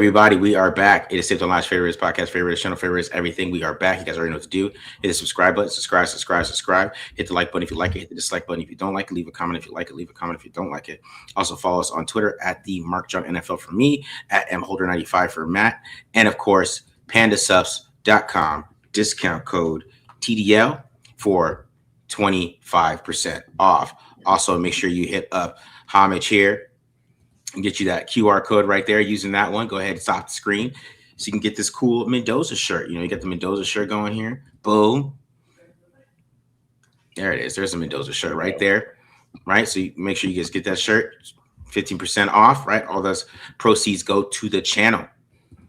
everybody? We are back. It is Taped Online's favorites, podcast favorites, channel favorites, everything. We are back. You guys already know what to do. Hit the subscribe button, subscribe. Hit the like button if you like it. Hit the dislike button if you don't like it. Leave a comment if you like it. Leave a comment if you don't like it. Also follow us on Twitter at the Mark John NFL for me, at mholder95 for Matt, and of course, pandasups.com, discount code TDL for 25% off. Also, make sure you hit up Homage here and get you that QR code right there. Using that one, go ahead and stop the screen so you can get this cool Mendoza shirt. You know, you got the Mendoza shirt going here. Boom. There it is. There's a Mendoza shirt right there. Right. So you make sure you guys get that shirt. 15% off. Right. All those proceeds go to the channel.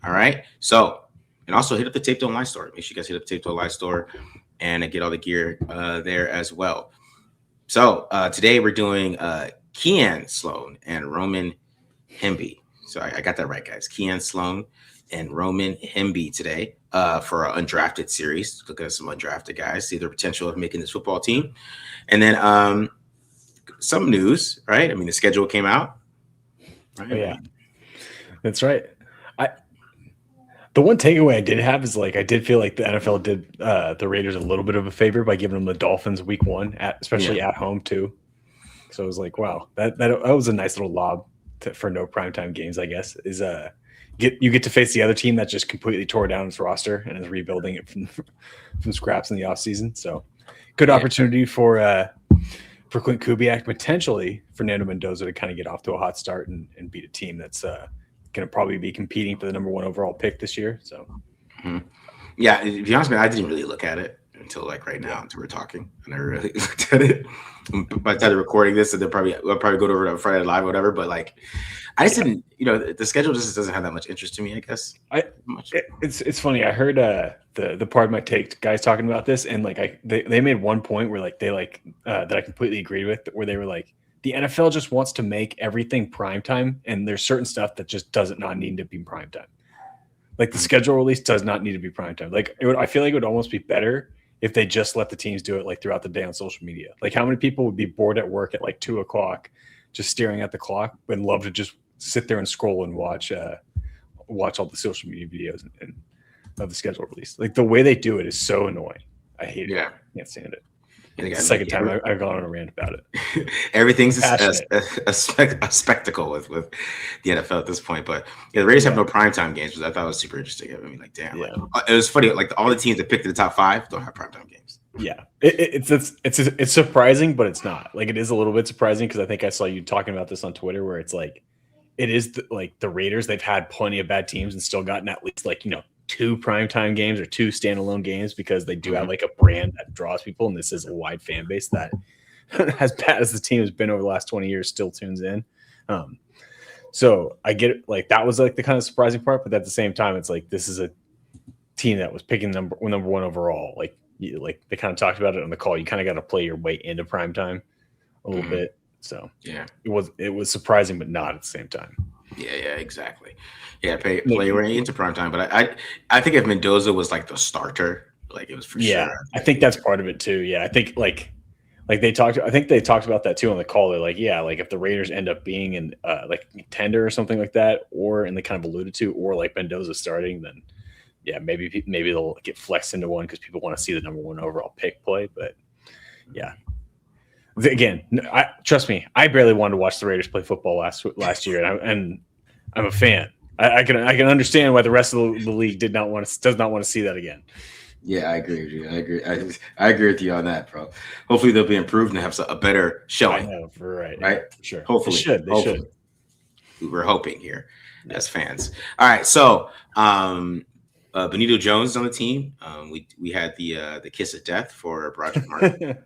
All right. So, and also hit up the Taped Online store. Make sure you guys hit up the Taped Online store and get all the gear there as well. So today we're doing Kian Sloan and Roman Hemby. So I got that right, guys. Kian Sloan and Roman Hemby today for our undrafted series. Look at some undrafted guys, see their potential of making this football team. And then some news, right? I mean, the schedule came out. Right? Oh, yeah, that's right. The one takeaway I did have is I did feel like the NFL did the Raiders a little bit of a favor by giving them the Dolphins week 1, especially at home too. So it was like, wow, that was a nice little lob for no primetime games, I guess. Is you get to face the other team that just completely tore down its roster and is rebuilding it from scraps in the offseason. So good opportunity for Clint Kubiak, potentially Fernando Mendoza to kind of get off to a hot start and beat a team that's going to probably be competing for the number 1 overall pick this year. So, yeah, to be honest, man, I didn't really look at it until right now, until we're talking. I never really looked at it. By the time they're recording this, and we'll probably go over to Friday Live or whatever. But I just didn't, the schedule just doesn't have that much interest to me, I guess. It's funny. I heard the Part of My Take guys talking about this, and they made one point where that I completely agreed with, where they were like, the NFL just wants to make everything primetime, and there's certain stuff that just does not need to be primetime. The schedule release does not need to be primetime. I feel like it would almost be better if they just let the teams do it throughout the day on social media. How many people would be bored at work at 2 o'clock just staring at the clock and love to just sit there and scroll and watch all the social media videos and of the schedule release. The way they do it is so annoying. I hate it. I can't stand it. It's the second time I've gone on a rant about it. Everything's a spectacle with the NFL at this point. But the Raiders have no primetime games, which I thought was super interesting. I mean, damn. Yeah. It was funny. All the teams that picked the top 5 don't have primetime games. Yeah. It's surprising, but it's not. It is a little bit surprising because I think I saw you talking about this on Twitter where it's it is the Raiders. They've had plenty of bad teams and still gotten at least 2 primetime games or 2 standalone games because they do have a brand that draws people, and this is a wide fan base that, as bad as the team has been over the last 20 years, still tunes in. So I get it. That was the kind of surprising part, but at the same time, it's this is a team that was picking number 1 overall. They kind of talked about it on the call. You kind of got to play your way into primetime a little bit. So yeah, it was surprising, but not at the same time. Yeah, exactly. Yeah, play right into primetime. But I think if Mendoza was the starter, it was for sure. Yeah, I think that's part of it too. Yeah, I think they talked. I think they talked about that too on the call. They're if the Raiders end up being in a contender or something like that, and they kind of alluded to, or Mendoza starting, then yeah, maybe they'll get flexed into one because people want to see the number 1 overall pick play. But yeah. Again, trust me, I barely wanted to watch the Raiders play football last year, and I'm a fan. I can understand why the rest of the league does not want to see that again. Yeah, I agree with you. I agree with you on that, bro. Hopefully they'll be improved and have a better showing. I know, right? For sure. Hopefully, they should. We're hoping here as fans. All right, so Benito Jones is on the team. We had the kiss of death for Broderick Martin.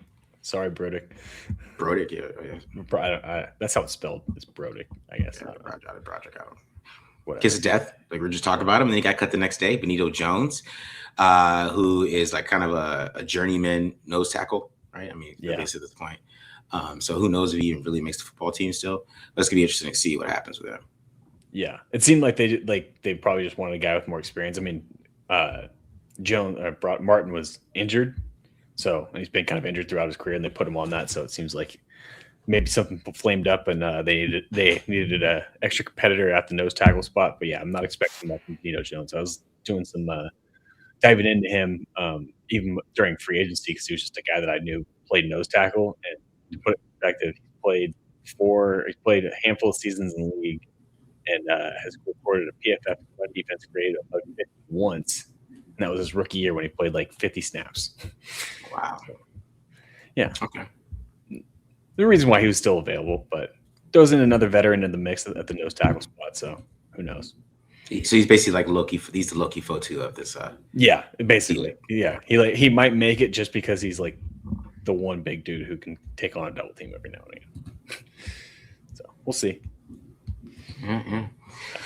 Sorry, Brodick. Brodick, yeah. That's how it's spelled. It's Brodick, I guess. Yeah, Broderick, Kiss of death. We're just talking about him, and then he got cut the next day. Benito Jones, who is kind of a journeyman nose tackle, right? I mean, at least at this point. So who knows if he even really makes the football team still? But it's gonna be interesting to see what happens with him. Yeah, it seemed like they probably just wanted a guy with more experience. I mean, Martin was injured. So, and he's been kind of injured throughout his career, and they put him on that. So it seems like maybe something flamed up and they needed a extra competitor at the nose tackle spot. But yeah, I'm not expecting that from Dino Jones. I was doing some diving into him even during free agency because he was just a guy that I knew played nose tackle. And to put it in perspective, he played a handful of seasons in the league and has recorded a PFF run defense grade of 50 once. And that was his rookie year when he played like 50 snaps. Wow. So, yeah. Okay. The reason why he was still available, but throws in another veteran in the mix at the nose tackle spot. So who knows? So he's basically like Loki. He's the Loki photo of this. Yeah, basically. Yeah, he might make it just because he's like the one big dude who can take on a double team every now and again. So we'll see. Mm-hmm.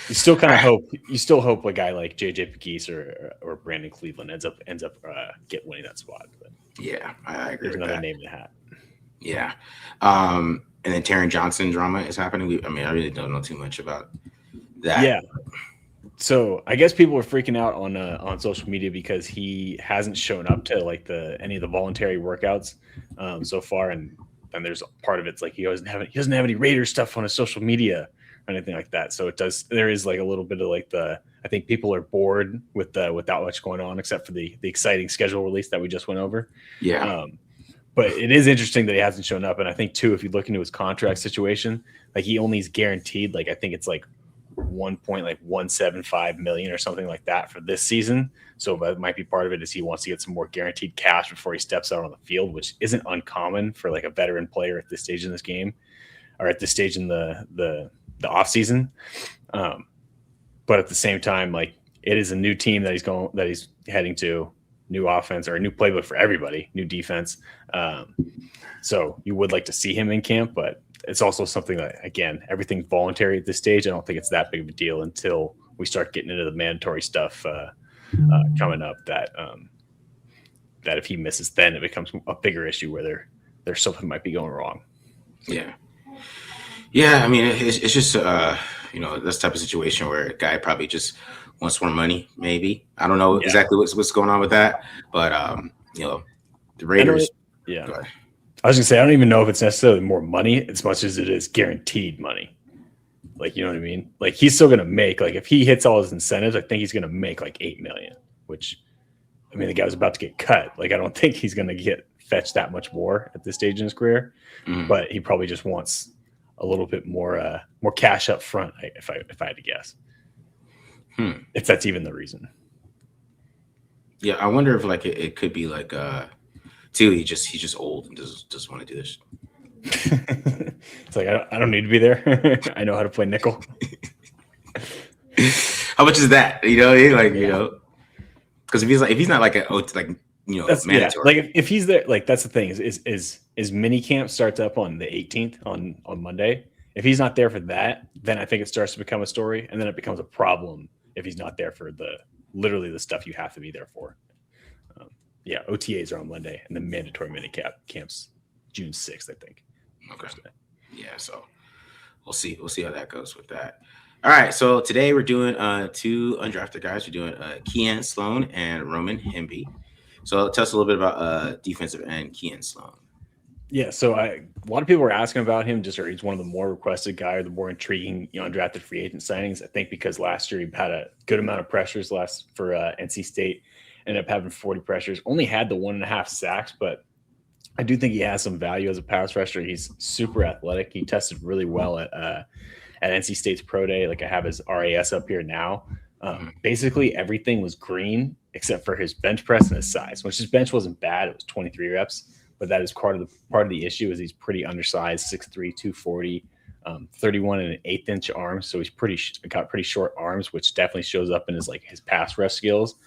You still kind of hope. You still hope a guy like JJ Pegues or Brandon Cleveland ends up winning that spot. But yeah, I agree. There's another name in the hat. Yeah. And then Taron Johnson drama is happening. I really don't know too much about that. Yeah. So I guess people are freaking out on social media because he hasn't shown up to like any of the voluntary workouts so far, and there's part of it's like he doesn't have any Raiders stuff on his social media or anything like that. So there is like a little bit of like I think people are bored without much going on except for the exciting schedule release that we just went over. Yeah. But it is interesting that he hasn't shown up. And I think, too, if you look into his contract situation, like he only is guaranteed, like I think it's like $1.175 million or something like that for this season. So that might be part of it is he wants to get some more guaranteed cash before he steps out on the field, which isn't uncommon for like a veteran player at this stage in this game or at this stage in the off season. But at the same time, like it is a new team that he's heading to. New offense or a new playbook for everybody, new defense. So you would like to see him in camp, but it's also something that, again, everything's voluntary at this stage. I don't think it's that big of a deal until we start getting into the mandatory stuff coming up that if he misses, then it becomes a bigger issue where there's something might be going wrong. Yeah. Yeah. I mean, it's just, this type of situation where a guy probably just wants more money, maybe. I don't know exactly what's going on with that, but the Raiders. Yeah, I was gonna say I don't even know if it's necessarily more money as much as it is guaranteed money. Like you know what I mean? Like he's still gonna make if he hits all his incentives, I think he's gonna make like $8 million. Which, I mean, the guy was about to get cut. Like I don't think he's gonna fetch that much more at this stage in his career. Mm-hmm. But he probably just wants a little bit more cash up front. If I had to guess. If that's even the reason. Yeah, I wonder if like it could be like too he's just old and doesn't want to do this. It's like I don't need to be there. I know how to play nickel. How much is that? Because if he's not like that's mandatory. Like if he's there, like that's the thing is mini camp starts up on the 18th on Monday. If he's not there for that, then I think it starts to become a story, and then it becomes a problem if he's not there for literally the stuff you have to be there for. OTAs are on Monday, and the mandatory mini camps June 6th, I think. Okay. Yeah, so we'll see how that goes with that. All right, so today we're doing two undrafted guys. We're doing Kian Sloan and Roman Hemby. So tell us a little bit about defensive end Kian Sloan. Yeah, so a lot of people were asking about him. He's one of the more requested guy or the more intriguing undrafted free agent signings. I think because last year he had a good amount of pressures for NC State. Ended up having 40 pressures. Only had the 1.5 sacks, but I do think he has some value as a pass rusher. He's super athletic. He tested really well at NC State's Pro Day. Like I have his RAS up here now. Basically everything was green except for his bench press and his size. Which his bench wasn't bad. It was 23 reps. But that is part of the issue is he's pretty undersized, 6'3", 240, 31 and an 1/8 inch arms. So he's got pretty short arms, which definitely shows up in his pass rush skills.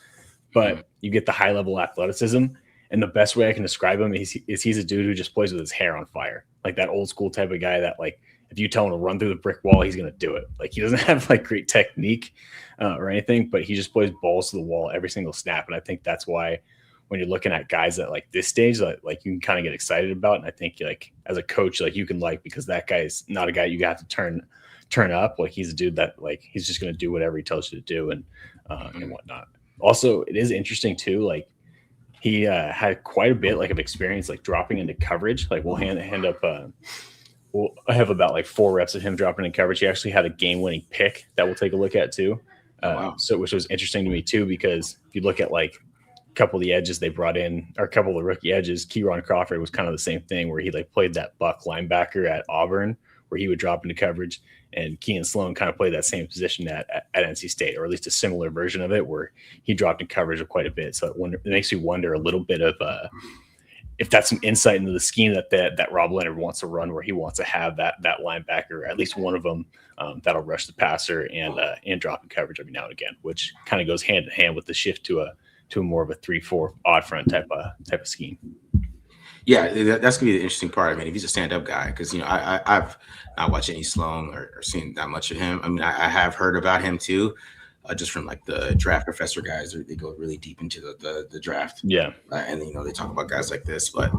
But you get the high level athleticism, and the best way I can describe him is he's a dude who just plays with his hair on fire, like that old school type of guy that like if you tell him to run through the brick wall, he's gonna do it. Like he doesn't have like great technique or anything, but he just plays balls to the wall every single snap, and I think that's why. When you're looking at guys at like this stage, like you can kind of get excited about. And I think like as a coach, like you can because that guy is not a guy you have to turn up. Like he's a dude that like, he's just going to do whatever he tells you to do and whatnot. Also, it is interesting too. Like he had quite a bit like of experience, like dropping into coverage. Like we'll hand up Well, I have about like 4 reps of him dropping in coverage. He actually had a game-winning pick that we'll take a look at too. Wow. So which was interesting to me too, because if you look at like a couple of the edges they brought in, or a couple of the rookie edges, Kieran Crawford was kind of the same thing, where he like played that buck linebacker at Auburn, where he would drop into coverage, and Kian Sloan kind of played that same position at NC State, or at least a similar version of it, where he dropped in coverage quite a bit. So it makes you wonder a little bit of if that's some insight into the scheme that Rob Leonard wants to run, where he wants to have that linebacker, at least one of them, that'll rush the passer and drop in coverage every now and again, which kind of goes hand in hand with the shift to a more of a 3-4 odd front type of scheme. Yeah, that's gonna be the interesting part. I mean, if he's a stand-up guy, because I've not watched any Slone or seen that much of him. I mean, I have heard about him too, just from like the draft professor guys. They go really deep into the draft. Yeah, and they talk about guys like this. But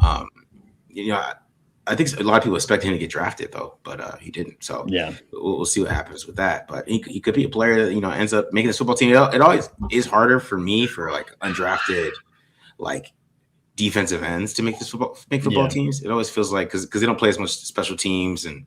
I think a lot of people expect him to get drafted though, but he didn't. So yeah, we'll see what happens with that. But he could be a player that ends up making this football team. It always is harder for me for like undrafted like defensive ends to make football teams. It always feels like because they don't play as much special teams and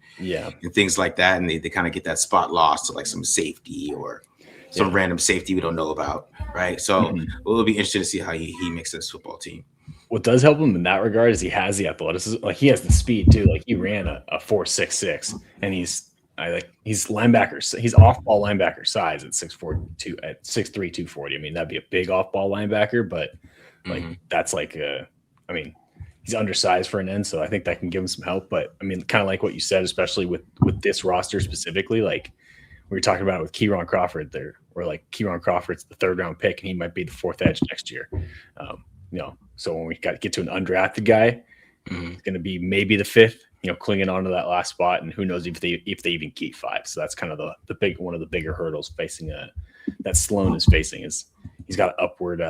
things like that, and they kind of get that spot lost to like some safety or some random safety we don't know about, right? So it'll be interesting to see how he makes this football team. What does help him in that regard is he has the athleticism. Like he has the speed too. Like he ran a 4.66, and he's linebacker. He's off-ball linebacker size at 6'4", at 6'3", 240. I mean, that'd be a big off-ball linebacker, but like that's like I mean, he's undersized for an end, so I think that can give him some help. But I mean, kind of like what you said, especially with this roster specifically, like we were talking about with Kieran Crawford there, where like Kieran Crawford's the 3rd round pick and he might be the 4th edge next year. So when we got to get to an undrafted guy, it's going to be maybe the 5th, clinging on to that last spot, and who knows if they even keep 5. So that's kind of one of the bigger hurdles facing that Slone is facing, is he's got an upward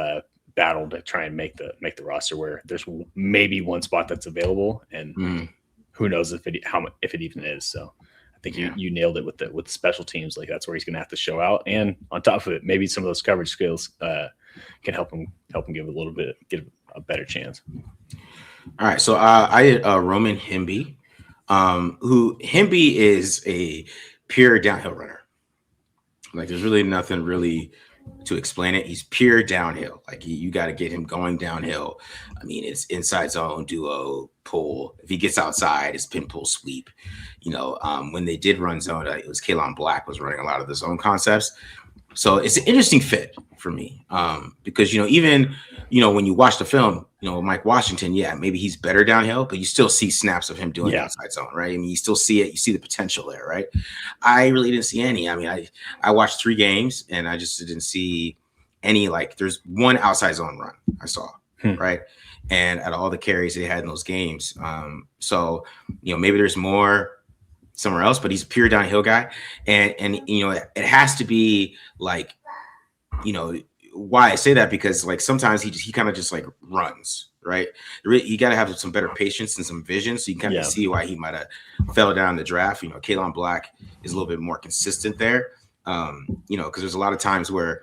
battle to try and make the roster, where there's maybe one spot that's available, and who knows if it even is. So I think you nailed it with the special teams. Like that's where he's going to have to show out, and on top of it, maybe some of those coverage skills can help him give a better chance. All right, so I had Roman Hemby, who Hemby is a pure downhill runner. Like there's really nothing really to explain it. He's pure downhill. Like you got to get him going downhill. I mean, it's inside zone, duo, pull. If he gets outside, it's pin, pull, sweep. When they did run zone, it was Kalon Black was running a lot of the zone concepts. So it's an interesting fit for me, because even when you watch the film, Mike Washington, maybe he's better downhill, but you still see snaps of him doing outside zone, right? I mean, you still see it, you see the potential there, right? I really didn't see any. I mean, I watched 3 games and I just didn't see any. Like, there's one outside zone run I saw, right? And at all the carries they had in those games, so maybe there's more somewhere else, but he's a pure downhill guy, and it has to be like, why I say that, because like sometimes he kind of just like runs, right? You got to have some better patience and some vision, so you can kind of see why he might have fell down the draft. Kalon Black is a little bit more consistent there, because there's a lot of times where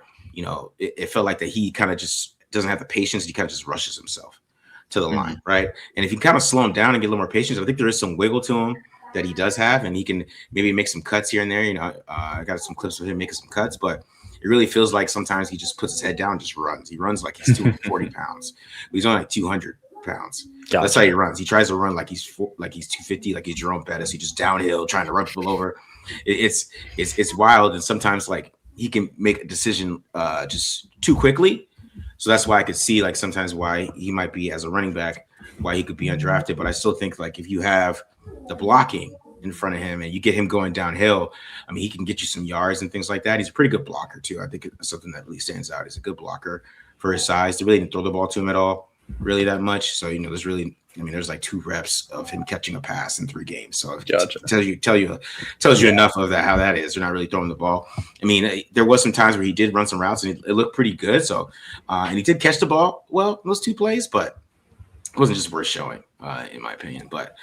it felt like that he kind of just doesn't have the patience. He kind of just rushes himself to the line, right? And if you kind of slow him down and get a little more patience, I think there is some wiggle to him that he does have, and he can maybe make some cuts here and there. I got some clips of him making some cuts, but it really feels like sometimes he just puts his head down and just runs. He runs like he's 240 pounds. He's only like 200 pounds. Gotcha. That's how he runs. He tries to run like he's 250, like he's Jerome Bettis. He just downhill trying to run people over. It's wild, and sometimes like he can make a decision just too quickly. So that's why I could see like sometimes why he might be, as a running back, why he could be undrafted. But I still think like if you have the blocking in front of him and you get him going downhill, I mean, he can get you some yards and things like that. He's a pretty good blocker too. I think it's something that really stands out. He's a good blocker for his size. They really didn't throw the ball to him at all, really that much. So, there's like 2 reps of him catching a pass in 3 games. So gotcha. It tells you enough of that, how that is. They're not really throwing the ball. I mean, there was some times where he did run some routes and it looked pretty good. So, and he did catch the ball well in those 2 plays, but it wasn't just worth showing, in my opinion. But,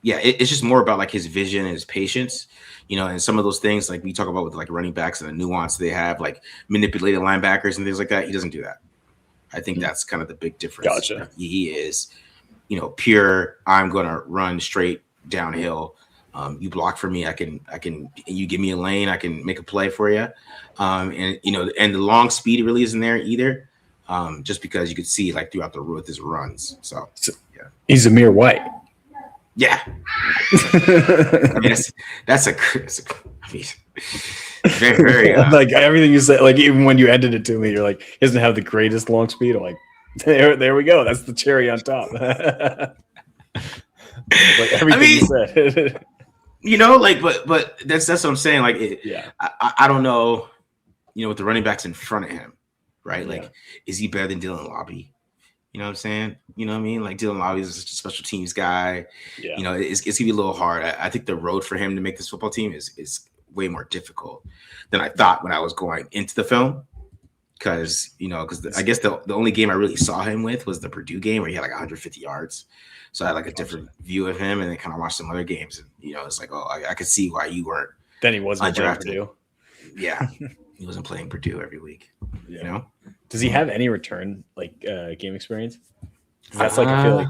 it's just more about like his vision and his patience, and some of those things like we talk about with like running backs and the nuance they have, like manipulated linebackers and things like that. He doesn't do that. I think that's kind of the big difference. Gotcha. He is, pure, I'm going to run straight downhill. You block for me, I can. You give me a lane, I can make a play for you. And and the long speed really isn't there either. Just because you could see like throughout the road his runs. So yeah, he's Amir White. Yeah, I mean that's a I mean, very very like everything you said. Like even when you ended it to me, you're like, he doesn't have the greatest long speed. I'm like, there we go. That's the cherry on top. Like everything you said. But that's what I'm saying. Like, I don't know, with the running backs in front of him, right? Like, is he better than Dylan Lobby? You know what I'm saying? You know what I mean? Like Dylan Lobby is such a special teams guy. Yeah. It's gonna be a little hard. I think the road for him to make this football team is way more difficult than I thought when I was going into the film. Because I guess the only game I really saw him with was the Purdue game where he had like 150 yards. So I had like a different view of him, and then kind of watched some other games. And it's like, oh, I could see why you weren't. Then he wasn't playing Purdue. Yeah, he wasn't playing Purdue every week. Yeah. Does he have any return game experience? That's like I feel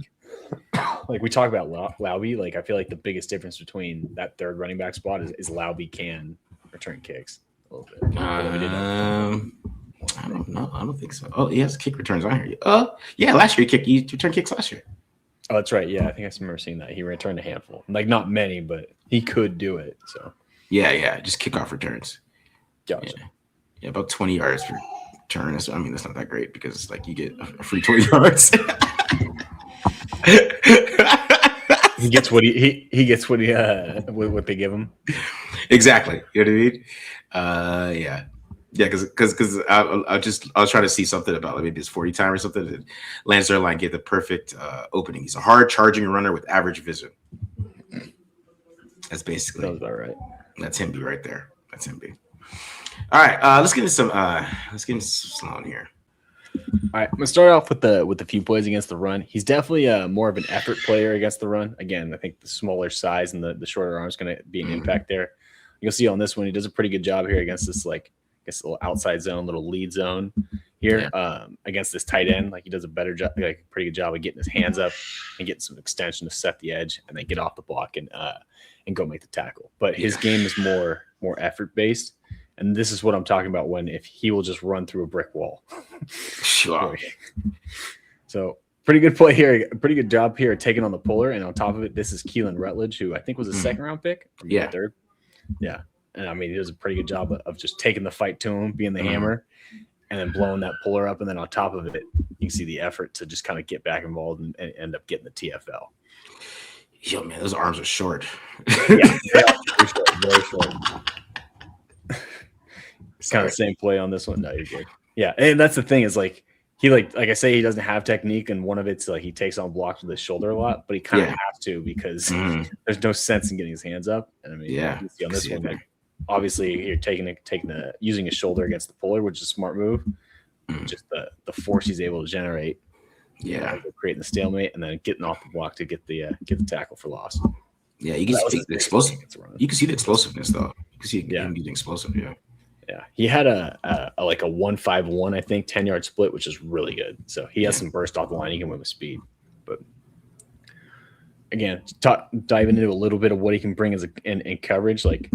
like we talk about Laube. Like I feel like the biggest difference between that third running back spot is Laube can return kicks a little bit. I don't know. I don't think so. Oh, he has kick returns on here. Yeah, last year he returned kicks last year. Oh, that's right. Yeah, I think I remember seeing that. He returned a handful. Like not many, but he could do it. So yeah, just kickoff returns. Gotcha. Yeah, about 20 yards per turn. That's not that great because like you get a free 20 yards. He gets what he gets what they give him. Exactly. You know what I mean? Yeah. Yeah, because I was trying to see something about like maybe his 40 time or something. Lance Zierlein gave the perfect opening. He's a hard charging runner with average vision. That's basically. Sounds about right. That's Hemby right there. That's Hemby. All right, let's get into some Slone here. All right, I'm gonna start off with a few plays against the run. He's definitely more of an effort player against the run. Again, I think the smaller size and the shorter arm is going to be an impact there. You'll see on this one, he does a pretty good job here against this a little outside zone, little lead zone here against this tight end. Like he does a better job, like pretty good job of getting his hands up and getting some extension to set the edge and then get off the block and go make the tackle. But his game is more effort based. And this is what I'm talking about if he will just run through a brick wall. Sure. So pretty good play here. Pretty good job here taking on the puller. And on top of it, this is Keelan Rutledge, who I think was a second round pick. Third. Yeah. And I mean, he does a pretty good job of just taking the fight to him, being the hammer, and then blowing that puller up. And then on top of it, you can see the effort to just kind of get back involved and end up getting the TFL. Yo, man, those arms are short. Yeah, very short. It's kind of the same play on this one. No, you're good. Yeah, and that's the thing is like he like I say he doesn't have technique, and one of it's like he takes on blocks with his shoulder a lot, but he kind of has to because there's no sense in getting his hands up. And I mean, you see on this one, like obviously you're using his shoulder against the puller, which is a smart move. Just the force he's able to generate, creating the stalemate, and then getting off the block to get the tackle for loss. Yeah, you can see the explosive. You can see the explosive,ness though. You can see him getting explosive. Yeah. Yeah, he had a 1-5-1, I think, 10-yard split, which is really good. So he has some burst off the line. He can win with speed. But again, diving into a little bit of what he can bring in coverage, like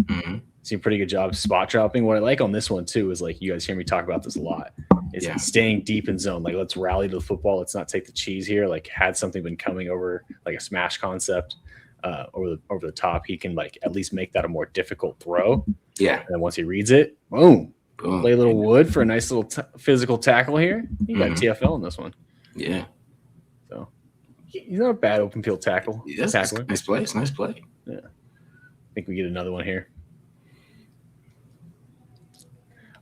see a pretty good job spot dropping. What I like on this one too is like you guys hear me talk about this a lot. Is staying deep in zone. Like let's rally to the football. Let's not take the cheese here. Like had something been coming over like a smash concept over the top, he can like at least make that a more difficult throw. Yeah. And then once he reads it, boom. Play a little wood for a nice little physical tackle here. He got TFL in this one. Yeah. So he's not a bad open field tackle. Yes, nice play. It's a nice play. Yeah. I think we get another one here.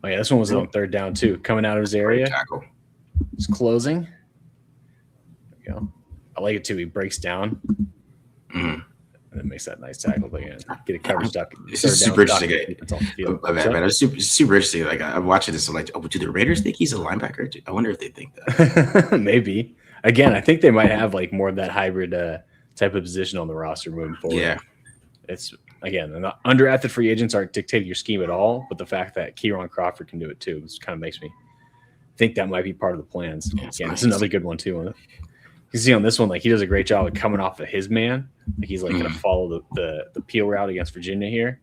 Oh yeah, this one was on third down too. Coming out of his area. Tackle. He's closing. There we go. I like it too. He breaks down. And then makes that nice tackle again. Get a coverage duck. This is super interesting. Man, it's super interesting. Like I'm watching this. I'm like, do the Raiders think he's a linebacker? I wonder if they think that. Maybe. Again, I think they might have like more of that hybrid type of position on the roster moving forward. Yeah. It's again, undrafted free agents aren't dictating your scheme at all, but the fact that Kieran Crawford can do it too kind of makes me think that might be part of the plans. Again, it's another good one too. You see on this one, like he does a great job of coming off of his man. Like he's like going to follow the peel route against Virginia here,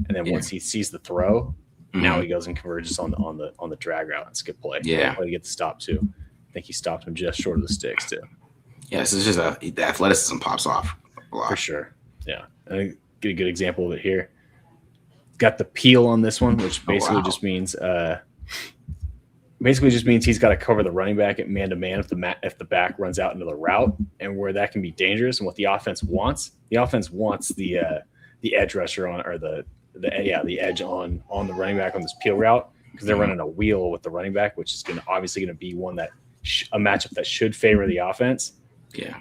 and then once he sees the throw, now he goes and converges on the drag route and skip play. Yeah, play to get the stop too. I think he stopped him just short of the sticks too. Yeah, this is just the athleticism pops off a lot. For sure. Yeah, I think get a good example of it here. Got the peel on this one, which basically just means he's got to cover the running back at man-to-man if the back runs out into the route, and where that can be dangerous. And what the offense wants the edge rusher on, or the edge on the running back on this peel route, because they're running a wheel with the running back, which is obviously going to be one that a matchup that should favor the offense. Yeah.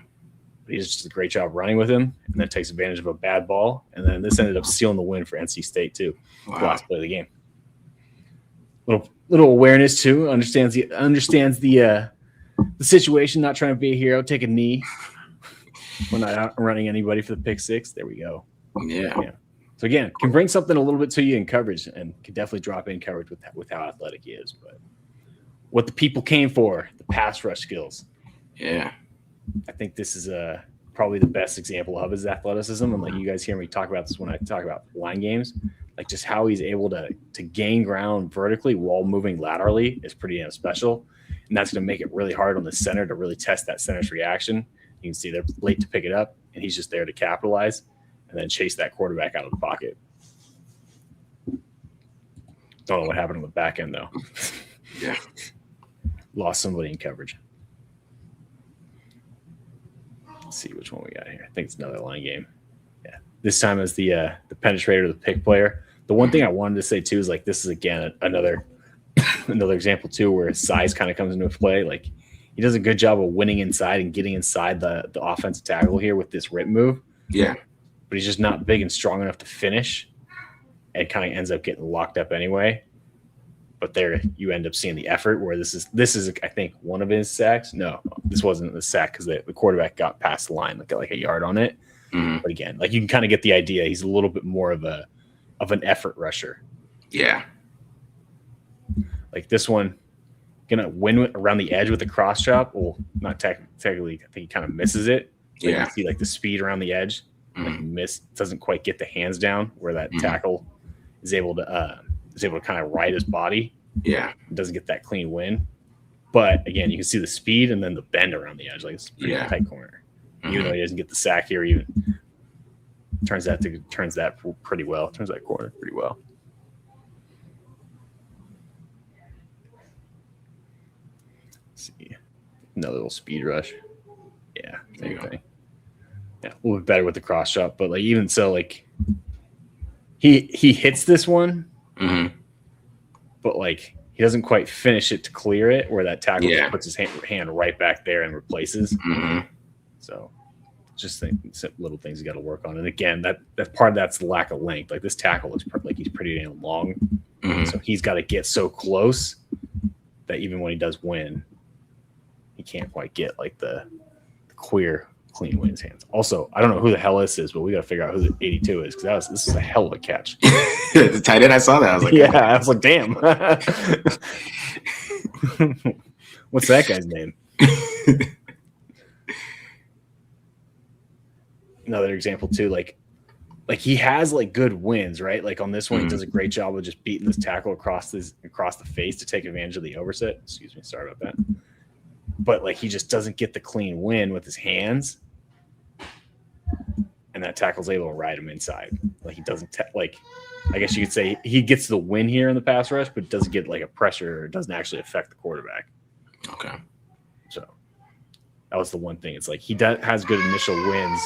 But he does just a great job running with him, and then takes advantage of a bad ball. And then this ended up sealing the win for NC State too. Wow. The last play of the game. Little awareness too. Understands the situation. Not trying to be a hero. Take a knee. We're not outrunning anybody for the pick six. There we go. Yeah. So again, can bring something a little bit to you in coverage, and can definitely drop in coverage with how athletic he is. But what the people came for, the pass rush skills. Yeah. I think this is probably the best example of his athleticism. And like you guys hear me talk about this when I talk about line games, like just how he's able to gain ground vertically while moving laterally is pretty special. And that's going to make it really hard on the center to really test that center's reaction. You can see they're late to pick it up, and he's just there to capitalize and then chase that quarterback out of the pocket. Don't know what happened on the back end, though. Yeah. Lost somebody in coverage. Let's see which one we got here. I think it's another line game. Yeah. This time as the penetrator, the pick player. The one thing I wanted to say too is like this is again another example too where his size kind of comes into play. Like he does a good job of winning inside and getting inside the offensive tackle here with this rip move. Yeah. But he's just not big and strong enough to finish, and kind of ends up getting locked up anyway. But there you end up seeing the effort where this is I think one of his sacks. No, this wasn't the sack because the quarterback got past the line, got like a yard on it. Mm-hmm. But again, like you can kind of get the idea. He's a little bit more of an effort rusher. Yeah. Like this one, gonna win around the edge with the cross chop. Well, not technically. I think he kind of misses it. But you can see like the speed around the edge. Mm-hmm. Like doesn't quite get the hands down where that tackle is able to kind of ride his body. Yeah. Doesn't get that clean win. But again, you can see the speed and then the bend around the edge. Like it's a pretty tight corner. Mm-hmm. Even though he doesn't get the sack here, even turns that pretty well. Turns that corner pretty well. Let's see. Another little speed rush. Yeah, same thing. Yeah, a little bit better with the cross shot, but like even so, like he hits this one, but like he doesn't quite finish it to clear it, where that tackle just puts his hand right back there and replaces. So just little things you got to work on. And again, that part of that's the lack of length. Like this tackle looks like he's pretty damn long, so he's got to get so close that even when he does win, he can't quite get like the clean win in his hands. Also, I don't know who the hell this is, but we got to figure out who the 82 is, because this is a hell of a catch. The tight end, I saw that. I was like, I was like, damn. What's that guy's name? Another example too, like he has like good wins, right? Like on this one, he does a great job of just beating this tackle across the face to take advantage of the overset. Excuse me, sorry about that. But like he just doesn't get the clean win with his hands, and that tackle's able to ride him inside. Like he doesn't I guess you could say he gets the win here in the pass rush, but doesn't get like a pressure, or doesn't actually affect the quarterback. Okay. So that was the one thing. It's like he has good initial wins.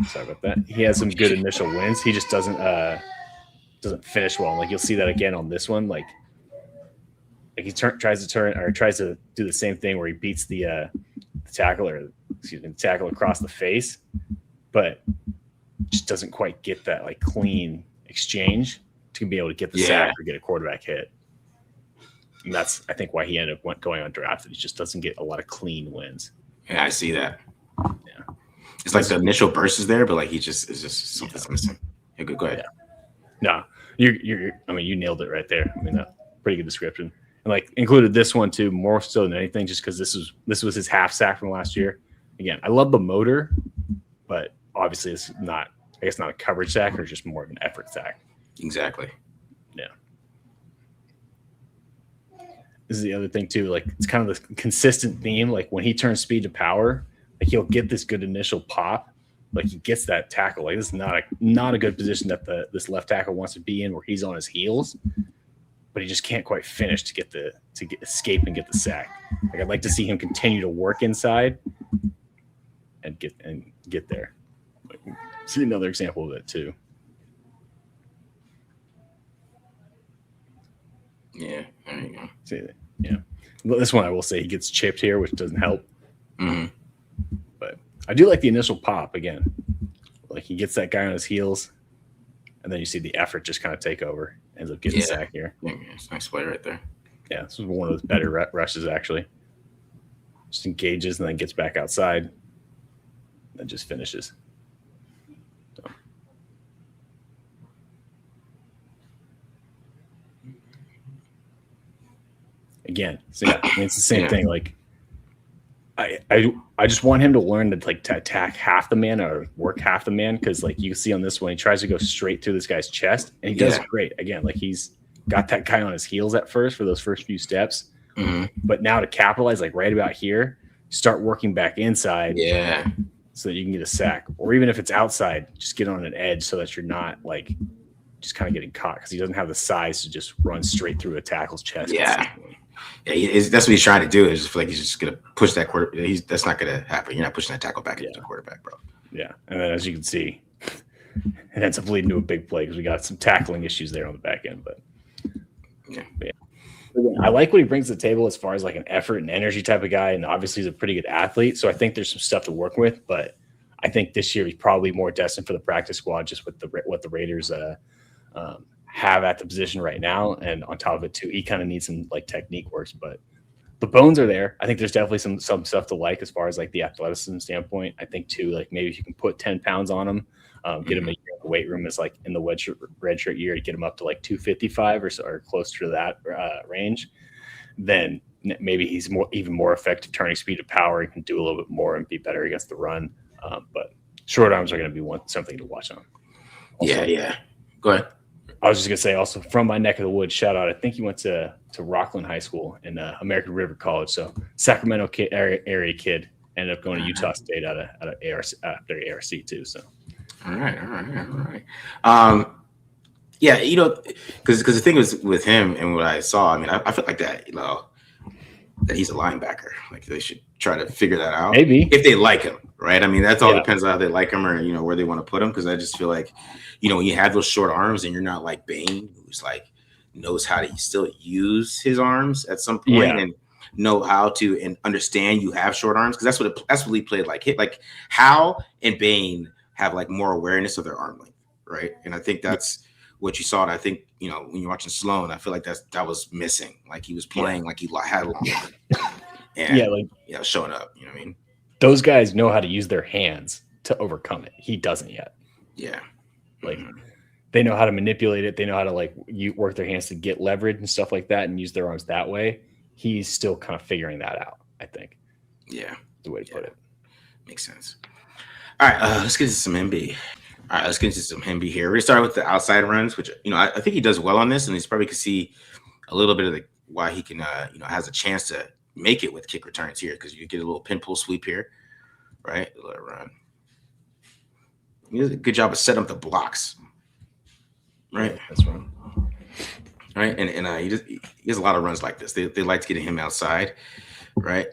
Sorry about that. He has some good initial wins. He just doesn't finish well. Like you'll see that again on this one. Like he tries to do the same thing where he beats the tackle across the face, but just doesn't quite get that like clean exchange to be able to get the sack or get a quarterback hit. And that's, I think, why he ended up going undrafted. He just doesn't get a lot of clean wins. Yeah, I see that. Yeah, it's like the initial burst is there, but like it's just something's missing. Yeah, go ahead. Yeah. No, you nailed it right there. I mean, pretty good description. and like included this one too, more so than anything, just because this was his half sack from last year. Again, I love the motor, but obviously it's not, I guess, not a coverage sack or just more of an effort sack. Exactly. Yeah. This is the other thing too. Like it's kind of the consistent theme. Like when he turns speed to power, like he'll get this good initial pop. Like he gets that tackle. Like this is not a good position that this left tackle wants to be in, where he's on his heels, but he just can't quite finish to get escape and get the sack. Like I'd like to see him continue to work inside and get there. Like, see another example of it too. Yeah, there you go. See, yeah, but this one I will say he gets chipped here, which doesn't help. Mm-hmm. But I do like the initial pop again. Like he gets that guy on his heels, and then you see the effort just kind of take over. Ends up getting sacked here. Yeah, it's a nice play right there. Yeah, this was one of those better rushes actually. Just engages and then gets back outside, and then just finishes. So. Again, so yeah, I mean, it's the same thing. Like I just want him to learn to like to attack half the man or work half the man, because like you can see on this one, he tries to go straight through this guy's chest, and he does great. Again, like he's got that guy on his heels at first for those first few steps, but now to capitalize, like right about here, start working back inside, so that you can get a sack, or even if it's outside, just get on an edge so that you're not like just kind of getting caught, because he doesn't have the size to just run straight through a tackle's chest. Yeah, that's what he's trying to do. Is just feel like he's just gonna push that quarter. That's not gonna happen. You're not pushing that tackle back into the quarterback, bro. Yeah, and then as you can see, it ends up leading to a big play because we got some tackling issues there on the back end. But yeah. I like what he brings to the table as far as like an effort and energy type of guy, and obviously he's a pretty good athlete. So I think there's some stuff to work with. But I think this year he's probably more destined for the practice squad, just with what the Raiders have at the position right now. And on top of it too, he kind of needs some like technique works, but the bones are there. I think there's definitely some stuff to like as far as like the athleticism standpoint. I think too, like maybe if you can put 10 pounds on him, get him a year in the weight room is like in the red shirt year, to get him up to like 255 or closer to that range, then maybe he's even more effective turning speed to power and can do a little bit more and be better against the run. But short arms are going to be something to watch on. Also, yeah. Go ahead. I was just gonna say, also from my neck of the woods, shout out. I think he went to Rockland High School in American River College. So Sacramento area kid, ended up going to Utah State out of their ARC too. So all right. Yeah, because the thing was with him and what I saw. I mean, I feel like that, that he's a linebacker. Like they should try to figure that out. Maybe if they like him, right? I mean, that's all depends on how they like him or where they want to put him. Because I just feel like, when you have those short arms and you're not like Bane, who's like knows how to still use his arms at some point and know how to and understand you have short arms, because that's what he played like. Like Hal and Bane have like more awareness of their arm length, right? And I think that's what you saw. And I think when you're watching Slone, I feel like that was missing. Like he was playing like he had long arm. And showing up. You know what I mean? Those guys know how to use their hands to overcome it. He doesn't yet. Yeah. Like they know how to manipulate it. They know how to like work their hands to get leverage and stuff like that and use their arms that way. He's still kind of figuring that out, I think. Yeah. The way to put it. Makes sense. All right. Let's get into some Hemby. All right. Let's get into some Hemby here. We're going to start with the outside runs, which, I think he does well on this, and he's probably could see a little bit of why he can, has a chance to make it with kick returns here, because you get a little pin pull sweep here, right? A little run. He does a good job of setting up the blocks, right? Yeah, that's right. Right, and he has a lot of runs like this. They like to get him outside, right?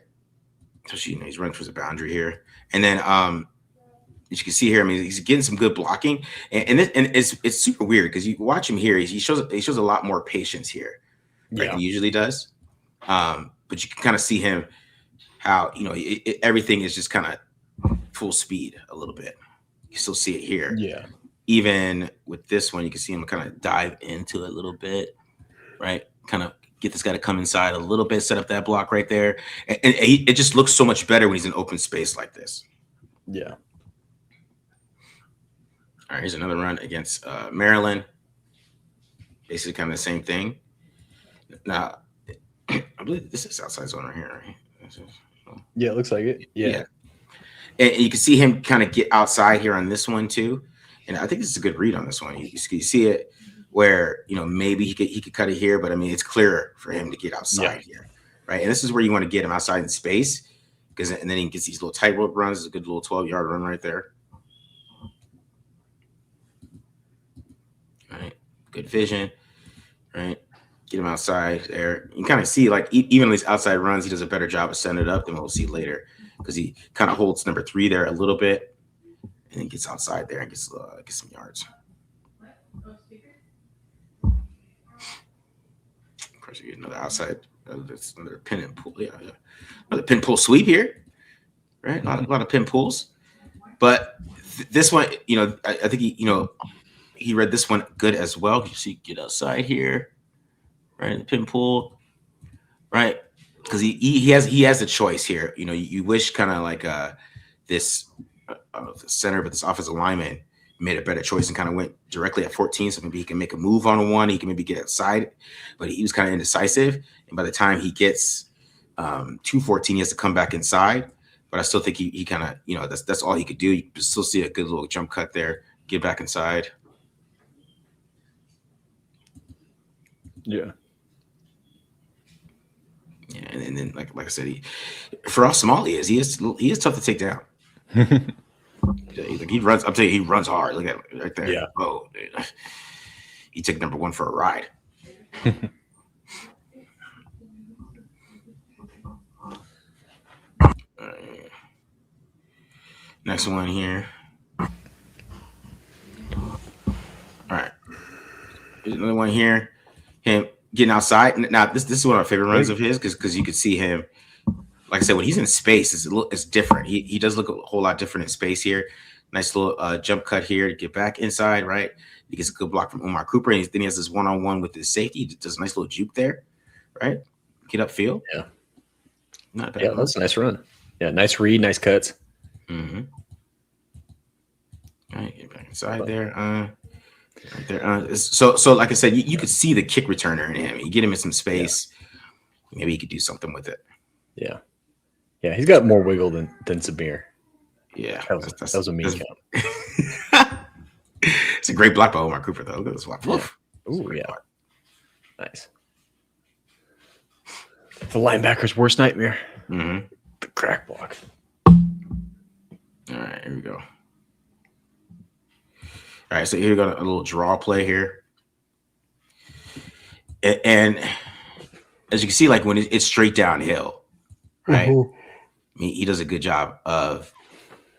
Especially he's running towards the boundary here, and then as you can see here, I mean, he's getting some good blocking, and it's super weird because you watch him here. He shows a lot more patience here, right? Than he usually does. But you can kind of see him how everything is just kind of full speed a little bit. You still see it here. Yeah. Even with this one, you can see him kind of dive into it a little bit, right? Kind of get this guy to come inside a little bit, set up that block right there. And it just looks so much better when he's in open space like this. Yeah. All right, here's another run against Maryland. Basically kind of the same thing. Now, believe this is outside zone right here. Right? Yeah, it looks like it. Yeah. And you can see him kind of get outside here on this one too. And I think this is a good read on this one. You see it where maybe he could cut it here, but I mean it's clearer for him to get outside here, right? And this is where you want to get him outside in space, and then he gets these little tightrope runs. It's a good little 12-yard run right there. All right, good vision, right? Get him outside there. You kind of see like even these outside runs, he does a better job of setting it up than we'll see later, because he kind of holds number 3 there a little bit, and then gets outside there and gets some yards. Of course, you get another outside, another pin and pull. Yeah, another pin pull sweep here, right? A lot of pin pulls, but this one, I think he read this one good as well. You see, get outside here, right? The pin pull, right? Because he has a choice here. You wish kind of like this center, but this offensive lineman made a better choice and kind of went directly at 14. So maybe he can make a move on one. He can maybe get outside, but he was kind of indecisive. And by the time he gets to 14, he has to come back inside. But I still think he kind of, that's all he could do. You still see a good little jump cut there. Get back inside. Yeah. Yeah, and then like I said, for how small he is tough to take down. He runs. I'm telling you, he runs hard. Look at it right there. Yeah. Oh, dude. He took number 1 for a ride. Next one here. All right. There's another one here. Him getting outside. Now, this is one of my favorite runs of his because you could see him. Like I said, when he's in space, it's different. He does look a whole lot different in space here. Nice little jump cut here to get back inside, right? He gets a good block from Umar Cooper, and then he has this one-on-one with his safety. He does a nice little juke there, right? Get upfield. Yeah. Not bad. Yeah, that's a nice run. Yeah, nice read, nice cuts. Mm-hmm. All right, get back inside there. Right there. So like I said, you could see the kick returner in him. You get him in some space. Yeah. Maybe he could do something with it. Yeah. Yeah, he's got more wiggle than Samir. Yeah. That was a mean count. It's a great block by Omar Cooper, though. Look at this block. Yeah. Ooh, yeah. Block. Nice. The linebacker's worst nightmare. Mm-hmm. The crack block. All right, here we go. All right, so here we got a little draw play here. And as you can see, like when it's straight downhill, right? Mm-hmm. I mean, he does a good job of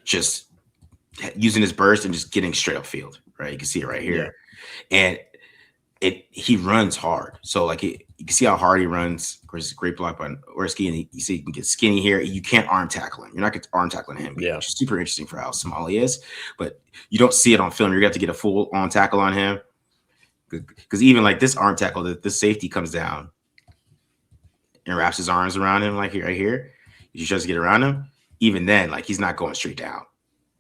just using his burst and just getting straight up field, right? You can see it right here. Yeah. And he runs hard. So like you can see how hard he runs. Of course, it's a great block by Orski, and you see he can get skinny here. You can't arm tackle him. You're not going to arm tackling him. Yeah. Which is super interesting for how small he is. But you don't see it on film. You're going to have to get a full on tackle on him. Because even like this arm tackle, this safety comes down and wraps his arms around him like right here. You tries to get around him. Even then, like he's not going straight down.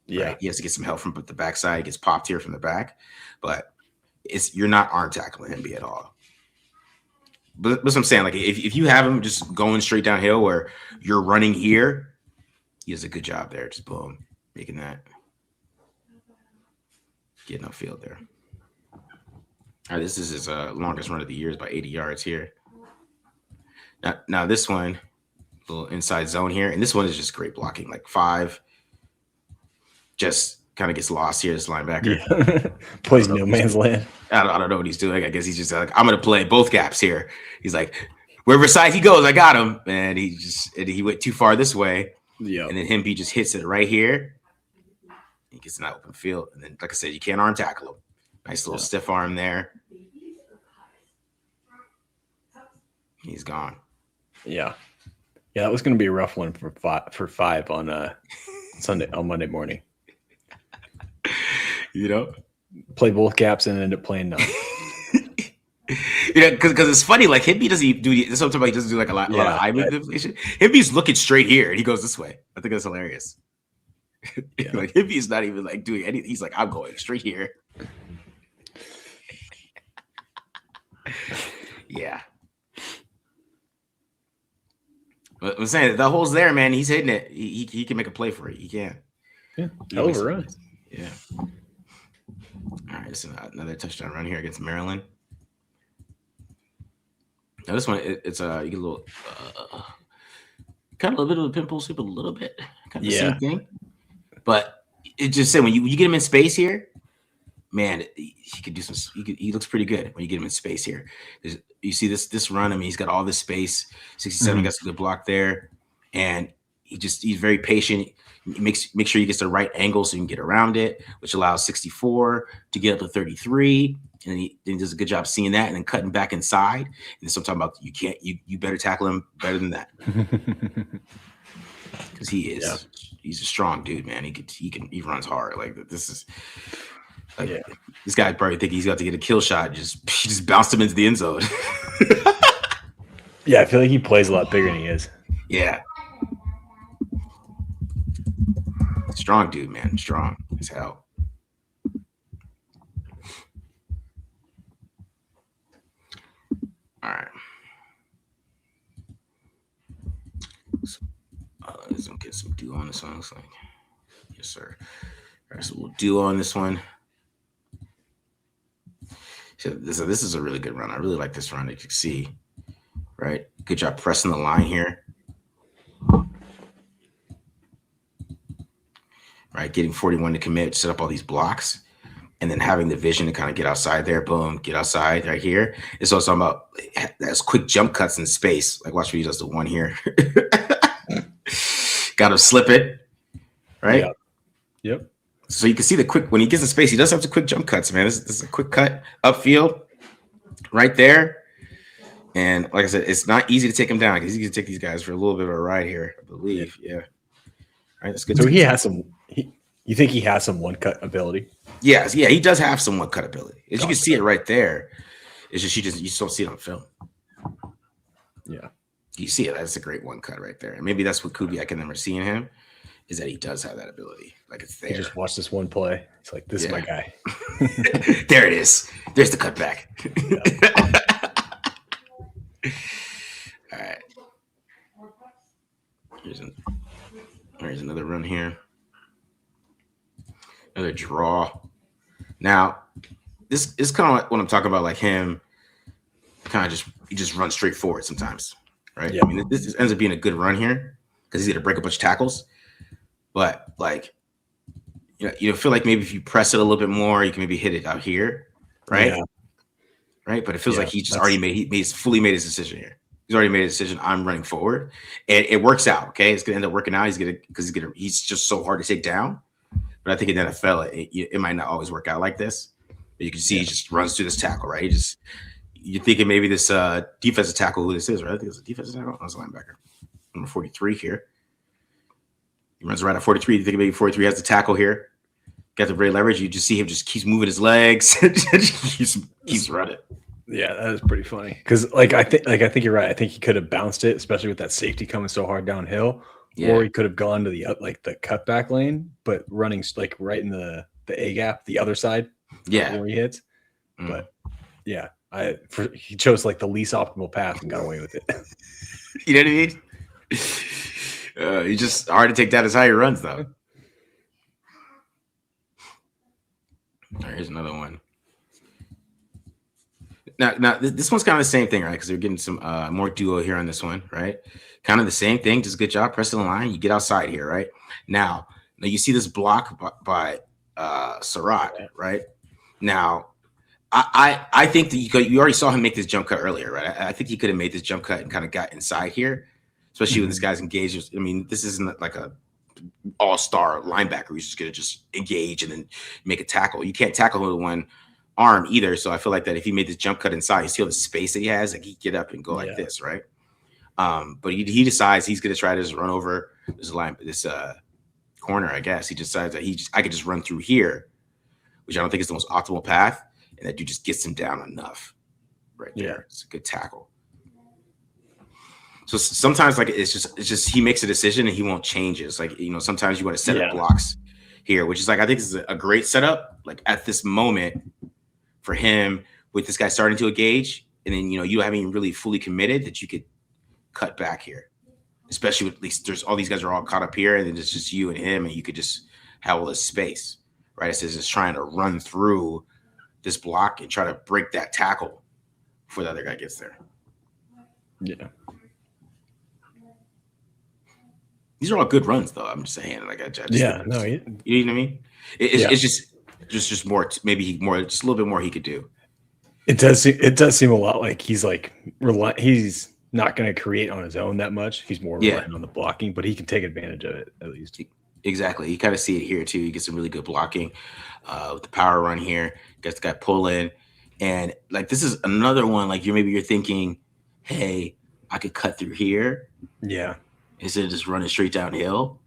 Yeah. Right? He has to get some help from the backside. He gets popped here from the back. But you're not arm tackling Hemby at all. But that's what I'm saying. Like if you have him just going straight downhill where you're running here, he does a good job there. Just boom, making that. Getting upfield there. All right, this is his longest run of the year, is by 80 yards here. Now this one, little inside zone here, and this one is just great blocking. Like 5, just kind of gets lost here. This linebacker plays no man's land. I don't know what he's doing. I guess he's just like, I'm gonna play both gaps here. He's like, wherever side he goes, I got him, and he went too far this way. Yeah, and then Hemby just hits it right here. He gets in that open field, and then like I said, you can't arm tackle him. Nice little stiff arm there. He's gone. Yeah, that was going to be a rough one for 5 on Monday morning. Play both gaps and end up playing none. Because it's funny. Like Hemby doesn't do. Sometimes he doesn't do like a lot of eye manipulation. Hemby's looking straight here, and he goes this way. I think that's hilarious. Like Hemby's not even like doing anything. He's like, I'm going straight here. Yeah. But I'm saying the hole's there, man. He's hitting it. He can make a play for it. He can. Yeah, hell of a run. Yeah. All right, it's another touchdown run here against Maryland. Now this one, it's you get a little, kind of a little bit of a pimple sweep, a little bit, kind of the same thing. But it just said when you get him in space here, man, he could do some. He looks pretty good when you get him in space here. You see this run. I mean, he's got all this space. 67 got some good block there, and he's very patient. He make sure he gets the right angle so you can get around it, which allows 64 to get up to 33. And he does a good job seeing that and then cutting back inside. And so I'm talking about you better tackle him better than that. Because he's a strong dude, man. He runs hard. Like this is this guy probably think he's got to get a kill shot. He just bounced him into the end zone. Yeah, I feel like he plays a lot bigger than he is. Yeah. Strong dude, man. Strong as hell. All right. So, let's get some dew on this one. Looks like. Yes, sir. All right, so we'll do on this one. So this is a really good run. I really like this run. You can see, right? Good job pressing the line here. Right, getting 41 to commit, set up all these blocks, and then having the vision to kind of get outside there. Boom, get outside right here. It's also about that's quick jump cuts in space. Like watch what he does the one here. Got to slip it, right? Yep. So you can see the quick when he gets in space, he does have some quick jump cuts, man. This is a quick cut upfield, right there. And like I said, it's not easy to take him down because he's going to take these guys for a little bit of a ride here, I believe. Yeah. All right, that's good. So he has some. You think he has some one cut ability? Yes, yeah, he does have some one cut ability. As you can see it right there. It's just you just don't see it on film. Yeah, you see it. That's a great one cut right there. And maybe that's what Kubiak and them are seeing him is that he does have that ability. Like it's there. You just watch this one play. It's like this is my guy. There it is. There's the cutback. All right. Here's another run here. Another draw. Now, this is kind of like what I'm talking about, like him kind of he just runs straight forward sometimes, right? Yeah. I mean, this ends up being a good run here because he's going to break a bunch of tackles. But, like, you feel like maybe if you press it a little bit more, you can maybe hit it out here, right? Yeah. Right? But it feels like he just he's fully made his decision here. He's already made a decision. I'm running forward, and it works out. Okay, it's gonna end up working out. He's just so hard to take down. But I think in the NFL, it might not always work out like this. But you can see he just runs through this tackle, right? You're thinking maybe this defensive tackle who this is, right? I think it's a defensive tackle. Oh, it's a linebacker, number 43 here. He runs around at 43. You think maybe 43 has the tackle here. Got the great leverage. You just see him just keeps moving his legs, keeps running. Yeah, that is pretty funny because, I think you're right. I think he could have bounced it, especially with that safety coming so hard downhill, or he could have gone to the cutback lane, but running like right in the A gap, the other side, where he hits. But yeah, he chose like the least optimal path and got away with it. You know what I mean? He's just hard to take down. Is how he runs, though. All right, here's another one. Now this one's kind of the same thing, right? Because they're getting some more duo here on this one, right? Kind of the same thing, just good job pressing the line. You get outside here, right? Now you see this block by Surratt, right? Now, I think that you already saw him make this jump cut earlier, right? I think he could have made this jump cut and kind of got inside here, especially when this guy's engaged. I mean, this isn't like a all-star linebacker who's just going to just engage and then make a tackle. You can't tackle with one arm either. So I feel like that if he made this jump cut inside, you see all the space that he has, like he get up and go like this, right? But he decides he's going to try to just run over this corner, I guess. He decides that I could just run through here, which I don't think is the most optimal path. And that dude just gets him down enough right there. Yeah. It's a good tackle. So sometimes like it's just he makes a decision and he won't change it. It's like, sometimes you want to set up blocks here, which is like I think this is a great setup, like at this moment for him with this guy starting to engage, and then you haven't even really fully committed that you could cut back here. especially with at least there's all these guys are all caught up here, and then it's just you and him, and you could just have all this space, right? It says it's trying to run through this block and try to break that tackle before the other guy gets there. Yeah. These are all good runs, though. I'm just saying, like, I just yeah, no, you know what I mean? It's just more, maybe more, just a little bit more he could do. It does seem a lot like he's not going to create on his own that much. He's more relying on the blocking, but he can take advantage of it at least. Exactly. You kind of see it here too. You get some really good blocking with the power run here. Gets the guy pull in, and like this is another one. Like you're thinking, hey, I could cut through here. Yeah. Instead of just running straight downhill,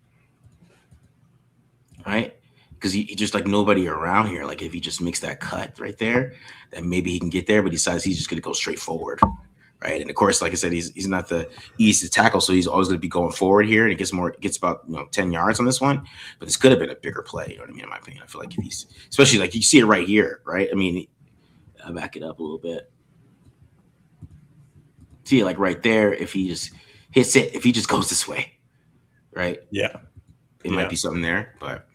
right? Because he just like nobody around here. Like if he just makes that cut right there, then maybe he can get there. But he decides he's just going to go straight forward, right? And of course, like I said, he's not the easiest to tackle, so he's always going to be going forward here. And it gets about 10 yards on this one. But this could have been a bigger play. You know what I mean? In my opinion, I feel like if he's especially like you see it right here, right? I mean, I'll back it up a little bit. See it like right there. If he just hits it, if he just goes this way, right? Yeah, it might be something there, but.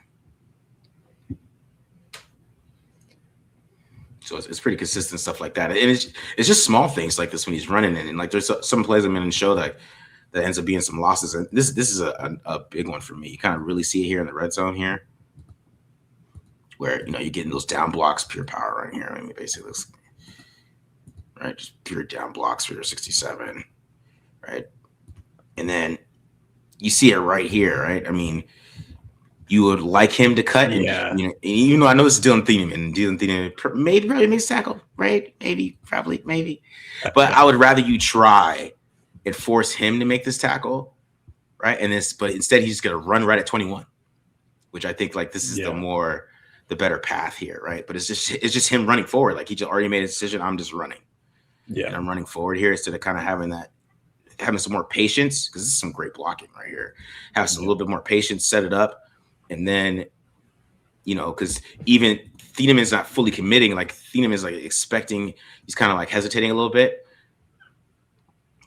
So it's pretty consistent stuff like that, and it's just small things like this when he's running in, and like there's some plays I'm in the show that ends up being some losses, and this is a big one for me. You kind of really see it here in the red zone here, where you're getting those down blocks, pure power right here. I mean, basically, right, just pure down blocks for your 67, right, and then you see it right here, right. I mean. You would like him to cut, and I know this is Dylan Thieneman, and Dylan Thieneman probably makes tackle, right? Maybe. But I would rather you try and force him to make this tackle, right? But instead he's just gonna run right at 21, which I think like this is the better path here, right? But it's just him running forward, like he just already made a decision. I'm just running, and I'm running forward here instead of kind of having some more patience because this is some great blocking right here. Have some little bit more patience, set it up. And then, because even Thieneman's not fully committing, like Thieneman's like expecting, he's kind of like hesitating a little bit.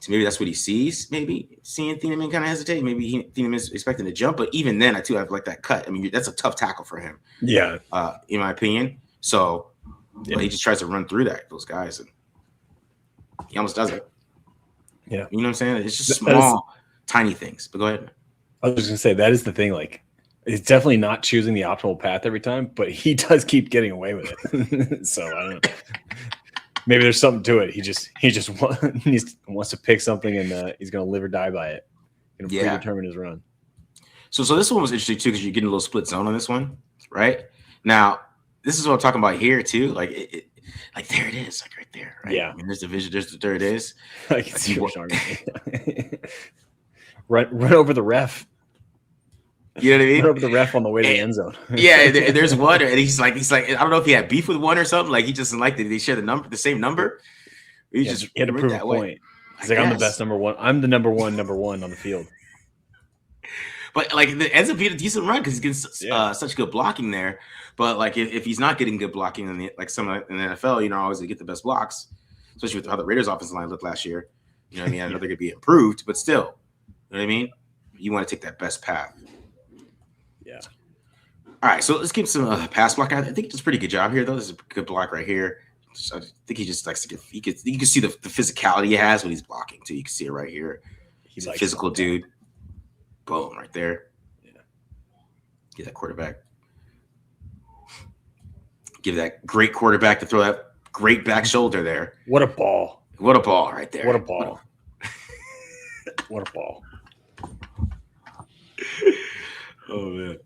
So maybe that's what he sees, maybe seeing Thieneman kind of hesitate. Maybe Thieneman's expecting to jump, but even then, I have like that cut. I mean, that's a tough tackle for him. Yeah. In my opinion. So but he just tries to run through those guys, and he almost does it. Yeah. You know what I'm saying? It's just small, tiny things. But go ahead. I was just gonna say that is the thing, like. He's definitely not choosing the optimal path every time, but he does keep getting away with it. So I don't know. Maybe there's something to it. He just wants to pick something, and he's going to live or die by it. Going to predetermine his run. So this one was interesting too because you're getting a little split zone on this one, right? Now this is what I'm talking about here too. Like like there it is, like right there, right? Yeah. I mean, there's the vision. There it is. I can see what you're talking about. Run over the ref. You know what I mean? Run over the ref on the way to the end zone. There's one, and he's like, I don't know if he had beef with one or something. Like he just didn't like that they share the same number. He had to prove a point. He's like, I'm the best number one. I'm the number one on the field. But like it ends up being a decent run because he's getting such good blocking there. But like if he's not getting good blocking in the NFL, always they get the best blocks, especially with how the Raiders' offensive line looked last year. You know what I mean? I know they're gonna be improved, but still, you know what I mean? You want to take that best path. Yeah. All right, so let's give some pass block. I think he does a pretty good job here, though. This is a good block right here. I think he just likes to get. You can see the physicality he has when he's blocking too. You can see it right here. He's a physical dude. Boom, right there. Yeah. Get that quarterback. Give that great quarterback to throw that great back shoulder there. What a ball! What a ball right there! What a ball! What a ball! Oh man!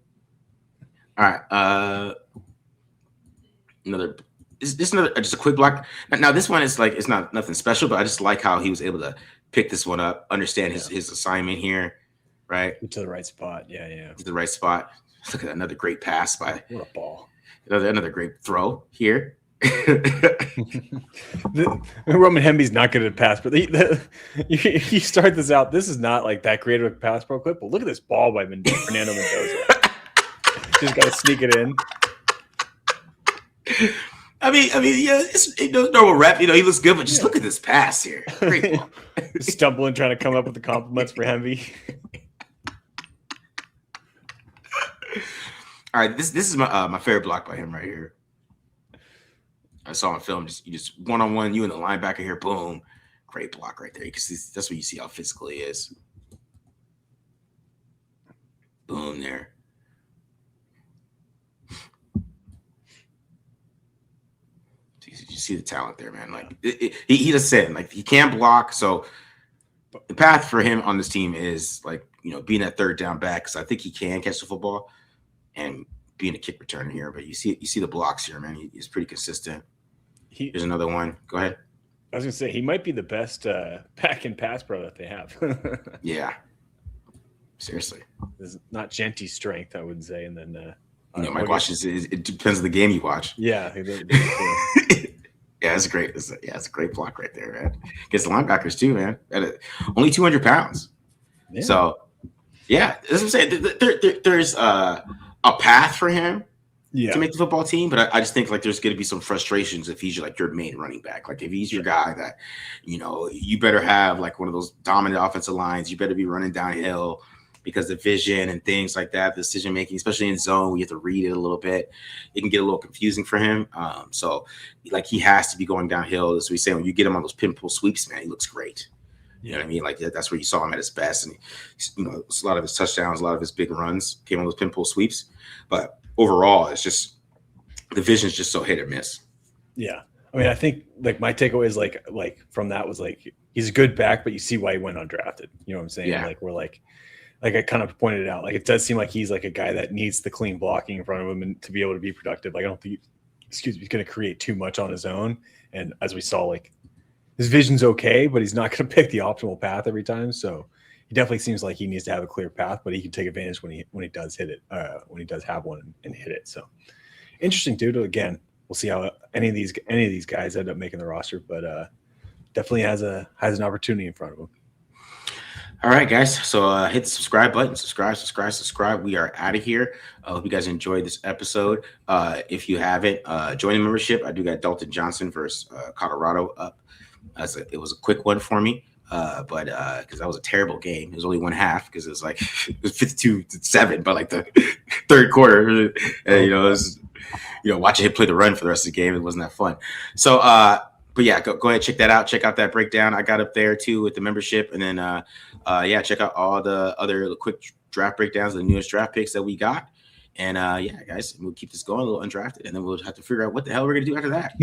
All right, just a quick block. Now this one is like it's not nothing special, but I just like how he was able to pick this one up, understand his assignment here, right? To the right spot, yeah. To the right spot. Look at that, another great pass by. What a ball! Another great throw here. Roman Hemby's not good at pass, but you start this out. This is not like that great of a pass pro clip, but look at this ball by Fernando Mendoza. Just got to sneak it in. Yeah, it's normal rep. He looks good, but just look at this pass here. Great ball. Stumbling, trying to come up with the compliments for Hemby. All right, this is my favorite block by him right here. I saw on film, just one-on-one, you and the linebacker here, boom. Great block right there. You can see that's what you see how physical he is. Boom there. You see the talent there, man. Like he just said, like he can't block. So the path for him on this team is like being that third down back, because I think he can catch the football and being a kick returner here. But you see the blocks here, man. He's pretty consistent. Here's another one. Go ahead. I was gonna say he might be the best back and pass pro that they have. Yeah. Seriously. It's not Genty's strength, I would say, and then my question is it depends on the game you watch. Yeah. Yeah, it's great. It's a great block right there, man. Gets the linebackers too, man. Only 200 pounds. Yeah. So, yeah, as I'm saying, there's a path for him to make the football team, but I just think like there's going to be some frustrations if he's like your main running back. Like if he's your guy that, you better have like one of those dominant offensive lines. You better be running downhill, because the vision and things like that, the decision making, especially in zone, we have to read it a little bit. It can get a little confusing for him. So like he has to be going downhill. As we say, when you get him on those pinpool sweeps, man, he looks great. You know what I mean? Like that's where you saw him at his best. And a lot of his touchdowns, a lot of his big runs came on those pinpool sweeps. But overall, it's just the vision is just so hit or miss. Yeah. I mean, I think like my takeaway is like from that was like he's a good back, but you see why he went undrafted. You know what I'm saying? Yeah. Like we're like I kind of pointed it out, like it does seem like he's like a guy that needs the clean blocking in front of him and to be able to be productive. Like I don't think, he's going to create too much on his own. And as we saw, like his vision's okay, but he's not going to pick the optimal path every time. So he definitely seems like he needs to have a clear path, but he can take advantage when he does hit it, when he does have one and hit it. So interesting, dude. Again, we'll see how any of these guys end up making the roster, but definitely has an opportunity in front of him. All right, guys. So hit the subscribe button. Subscribe. We are out of here. I hope you guys enjoyed this episode. If you haven't, join the membership. I do got Taron Johnson versus Colorado up. It was a quick one for me, but because that was a terrible game. It was only one half because it was like it was 52-7, but like the third quarter, watching him play the run for the rest of the game, it wasn't that fun. So, but yeah, go ahead, check that out. Check out that breakdown I got up there too with the membership, and then check out all the other quick draft breakdowns, the newest draft picks that we got. And guys, we'll keep this going a little undrafted, and then we'll have to figure out what the hell we're gonna do after that.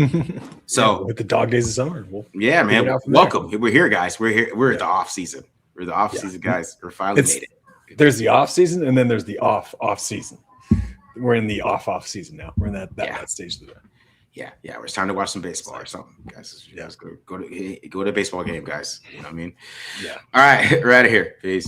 So with the dog days of summer, man, welcome. We're here, guys. We're here. We're at the off season. We're the off season guys. We're finally made it. There's the off season, and then there's the off season. We're in the off season now. We're in that stage of the day. Yeah. It's time to watch some baseball or something, guys. Go to a baseball game, guys. You know what I mean? Yeah. All right, we're out of here. Peace.